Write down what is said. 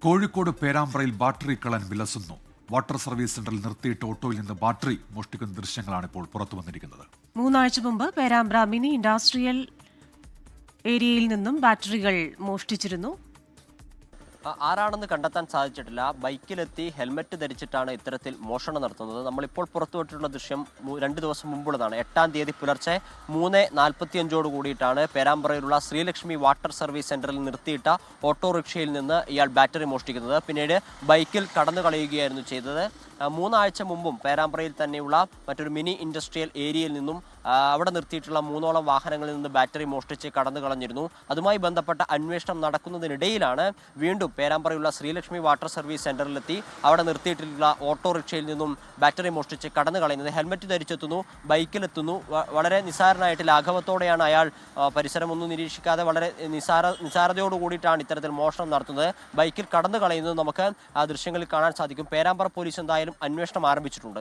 Kozhikode പേരാമ്പ്രയിൽ battery കള്ളൻ വിലസുന്നു. Water service സെന്ററിൽ നിർത്തിയിട്ട് ഓട്ടോയിൽ നിന്ന് ബാറ്ററി മോഷ്ടിക്കുന്ന ദൃശ്യങ്ങളാണ് ഇപ്പോൾ പുറത്തു വന്നിരിക്കുന്നത്. 3 ആഴ്ച മുമ്പ് പേരാമ്പ്ര മിനി ഇൻഡസ്ട്രിയൽ ഏരിയയിൽ നിന്നും ബാറ്ററികൾ മോഷ്ടിച്ചിരുന്നു. ആരാണെന്ന് കണ്ടെത്താൻ സാധിച്ചിട്ടില്ല. ബൈക്കിലെത്തി ഹെൽമറ്റ് ധരിച്ചിട്ടാണ് ഇത്തരത്തിൽ മോഷണം നടത്തുന്നത്. നമ്മളിപ്പോൾ പുറത്തുവിട്ടിട്ടുള്ള ദൃശ്യം 2 ദിവസം മുമ്പുള്ളതാണ്. 8-ാം തീയതി പുലർച്ചെ 3:45 കൂടിയിട്ടാണ് പേരാമ്പ്രയിലുള്ള ശ്രീലക്ഷ്മി വാട്ടർ സർവീസ് സെന്ററിൽ നിർത്തിയിട്ട ഓട്ടോറിക്ഷയിൽ നിന്ന് ഇയാൾ ബാറ്ററി മോഷ്ടിക്കുന്നത്. പിന്നീട് ബൈക്കിൽ കടന്നു കളയുകയായിരുന്നു ചെയ്തത്. 3 ആഴ്ച മുമ്പും പേരാമ്പ്രയിൽ തന്നെയുള്ള മറ്റൊരു മിനി ഇൻഡസ്ട്രിയൽ ഏരിയയിൽ നിന്നും അവിടെ നിർത്തിയിട്ടുള്ള 3ഓളം വാഹനങ്ങളിൽ നിന്ന് ബാറ്ററി മോഷ്ടിച്ച് കടന്നു കളഞ്ഞിരുന്നു. അതുമായി ബന്ധപ്പെട്ട അന്വേഷണം നടക്കുന്നതിനിടയിലാണ് വീണ്ടും പേരാമ്പ്രയുള്ള ശ്രീലക്ഷ്മി വാട്ടർ സർവീസ് സെന്ററിലെത്തി അവിടെ നിർത്തിയിട്ടുള്ള ഓട്ടോറിക്ഷയിൽ നിന്നും ബാറ്ററി മോഷ്ടിച്ച് കടന്നു കളയുന്നത്. ഹെൽമറ്റ് ധരിച്ചെത്തുന്നു, ബൈക്കിലെത്തുന്നു. വളരെ നിസ്സാരനായിട്ട് ലാഘവത്തോടെയാണ് അയാൾ പരിസരമൊന്നും നിരീക്ഷിക്കാതെ വളരെ നിസ്സാരതയോട് കൂടിയിട്ടാണ് ഇത്തരത്തിൽ മോഷണം നടത്തുന്നത്. ബൈക്കിൽ കടന്നു കളയുന്നത് നമുക്ക് ആ ദൃശ്യങ്ങളിൽ കാണാൻ സാധിക്കും. പേരാമ്പ്ര പോലീസ് എന്തായാലും അന്വേഷണം ആരംഭിച്ചിട്ടുണ്ട്.